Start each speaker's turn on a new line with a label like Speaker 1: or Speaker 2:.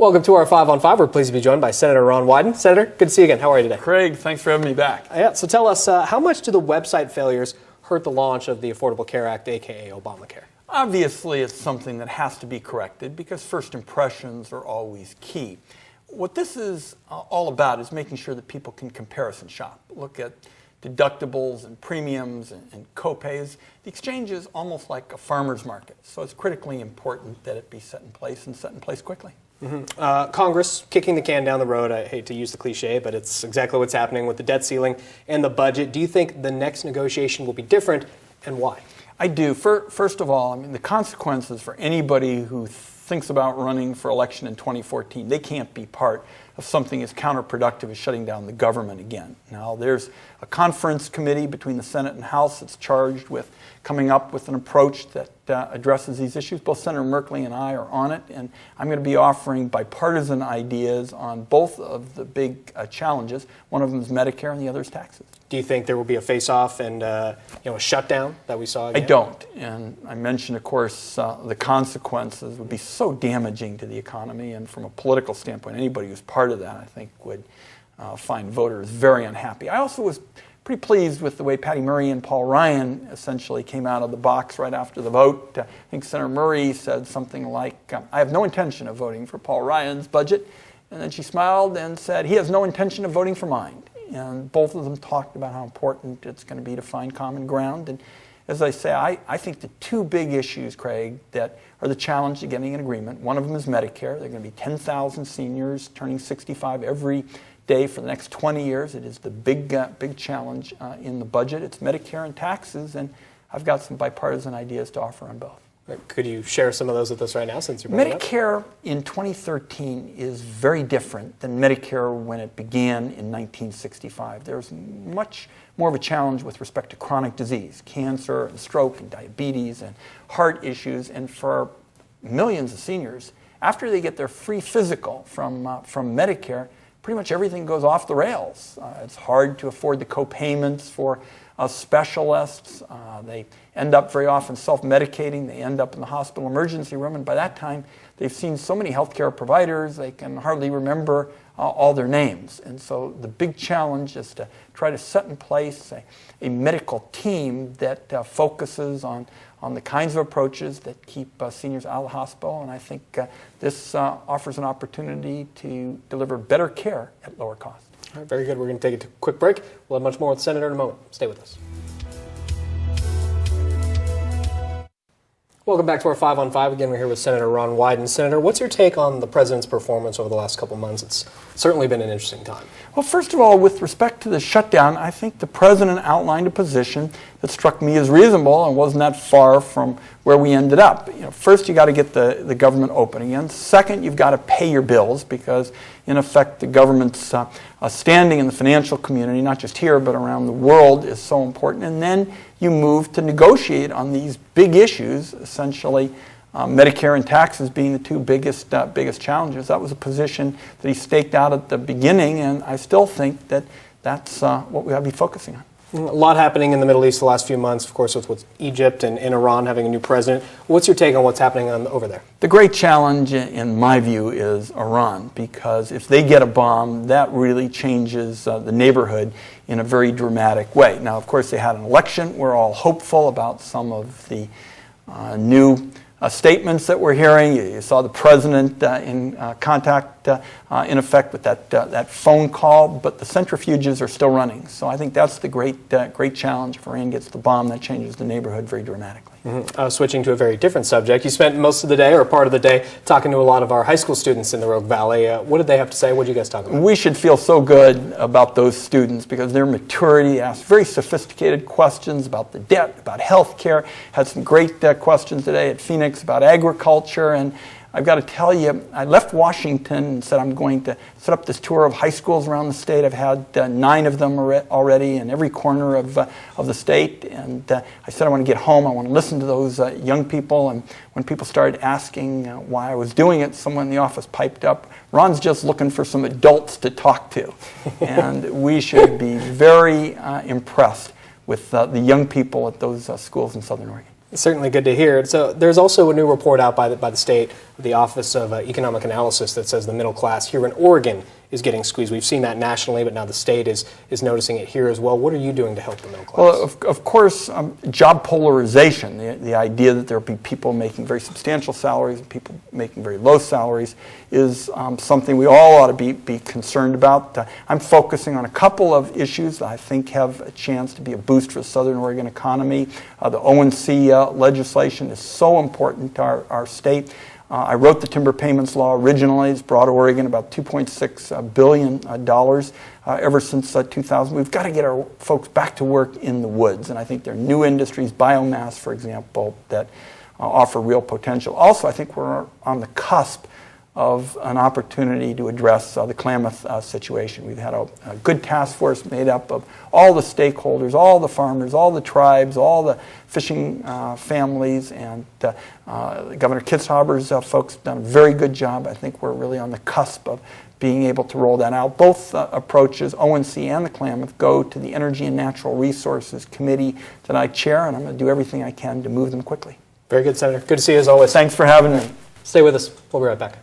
Speaker 1: Welcome to our 5 on 5. We're pleased to be joined by Senator Ron Wyden. Senator, good to see you again. How are you today?
Speaker 2: Craig, thanks for having me back.
Speaker 1: So tell us, how much do the website failures hurt the launch of the Affordable Care Act, aka Obamacare?
Speaker 2: Obviously, it's something that has to be corrected because first impressions are always key. What this is all about is making sure that people can comparison shop, look at deductibles and premiums and co-pays. The exchange is almost like a farmer's market, so it's critically important that it be set in place and set in place quickly.
Speaker 1: Congress kicking the can down the road. I hate to use the cliche, but it's exactly what's happening with the debt ceiling and the budget. Do you think the next negotiation will be different, and why?
Speaker 2: I do. First of all, I mean, the consequences for anybody who thinks about running for election in 2014, they can't be part of something as counterproductive as shutting down the government again. Now, there's a conference committee between the Senate and House that's charged with coming up with an approach that addresses these issues. Both Senator Merkley and I are on it, and I'm going to be offering bipartisan ideas on both of the big challenges. One of them is Medicare and the other is taxes.
Speaker 1: Do you think there will be a face-off and a shutdown that we saw again?
Speaker 2: I don't. And I mentioned, of course, the consequences would be so damaging to the economy. And from a political standpoint, anybody who's part of that, I think, would find voters very unhappy. I also was pretty pleased with the way Patty Murray and Paul Ryan essentially came out of the box right after the vote. I think Senator Murray said something like, I have no intention of voting for Paul Ryan's budget. And then she smiled and said, he has no intention of voting for mine. And both of them talked about how important it's going to be to find common ground. And as I say, I think the two big issues, Craig, that are the challenge to getting an agreement, one of them is Medicare. There are going to be 10,000 seniors turning 65 every day for the next 20 years. It is the big challenge in the budget. It's Medicare and taxes, and I've got some bipartisan ideas to offer on both.
Speaker 1: Could you share some of those with us right now, since you're bringing it up?
Speaker 2: Medicare in 2013 is very different than Medicare when it began in 1965. There's much more of a challenge with respect to chronic disease, cancer and stroke and diabetes and heart issues. And for millions of seniors, after they get their free physical from Medicare, pretty much everything goes off the rails. It's hard to afford the co-payments for specialists. They end up very often self-medicating. They end up in the hospital emergency room, and by that time they've seen so many healthcare providers they can hardly remember all their names. And so the big challenge is to try to set in place a medical team that focuses on the kinds of approaches that keep seniors out of the hospital, and I think this offers an opportunity to deliver better care at lower cost.
Speaker 1: All right, very good. We're going to take a quick break. We'll have much more with the Senator in a moment. Stay with us. Welcome back to our 5 on 5. Again, we're here with Senator Ron Wyden. Senator, what's your take on the president's performance over the last couple months? It's certainly been an interesting time.
Speaker 2: Well, first of all, with respect to the shutdown, I think the president outlined a position that struck me as reasonable and wasn't that far from where we ended up. First, you got to get the government open again. Second, you've got to pay your bills because, in effect, the government's standing in the financial community, not just here but around the world, is so important. And then you move to negotiate on these big issues, essentially Medicare and taxes being the two biggest challenges. That was a position that he staked out at the beginning, and I still think that that's what we ought to be focusing on.
Speaker 1: A lot happening in the Middle East the last few months, of course, with Egypt and Iran having a new president. What's your take on what's happening over there?
Speaker 2: The great challenge, in my view, is Iran, because if they get a bomb, that really changes the neighborhood in a very dramatic way. Now, of course, they had an election. We're all hopeful about some of the new statements that we're hearing. You saw the president in contact, in effect, with that phone call, but the centrifuges are still running. So I think that's the great challenge. If Iran gets the bomb, that changes the neighborhood very dramatically.
Speaker 1: Switching to a very different subject, you spent most of the day, or part of the day, talking to a lot of our high school students in the Rogue Valley. What did they have to say? What did you guys talk about?
Speaker 2: We should feel so good about those students because their maturity asked very sophisticated questions about the debt, about health care, had some great questions today at Phoenix about agriculture, and I've got to tell you, I left Washington and said I'm going to set up this tour of high schools around the state. I've had 9 of them already in every corner of the state. And I said I want to get home. I want to listen to those young people. And when people started asking why I was doing it, someone in the office piped up, Ron's just looking for some adults to talk to. And we should be very impressed with the young people at those schools in Southern Oregon.
Speaker 1: Certainly good to hear. So there's also a new report out by the state, the Office of Economic Analysis, that says the middle class here in Oregon is getting squeezed. We've seen that nationally, but now the state is noticing it here as well. What are you doing to help the middle class?
Speaker 2: Well, of course, job polarization, the idea that there will be people making very substantial salaries and people making very low salaries, is something we all ought to be concerned about. I'm focusing on a couple of issues that I think have a chance to be a boost for the Southern Oregon economy. The ONC legislation is so important to our state. I wrote the timber payments law originally. It's brought Oregon about $2.6 billion ever since 2000. We've got to get our folks back to work in the woods, and I think there are new industries, biomass, for example, that offer real potential. Also, I think we're on the cusp of an opportunity to address the Klamath situation. We've had a good task force made up of all the stakeholders, all the farmers, all the tribes, all the fishing families, and Governor Kitzhaber's folks have done a very good job. I think we're really on the cusp of being able to roll that out. Both approaches, ONC and the Klamath, go to the Energy and Natural Resources Committee that I chair, and I'm going to do everything I can to move them quickly.
Speaker 1: Very good, Senator. Good to see you as always.
Speaker 2: Thanks for having me.
Speaker 1: Stay with us. We'll be right back.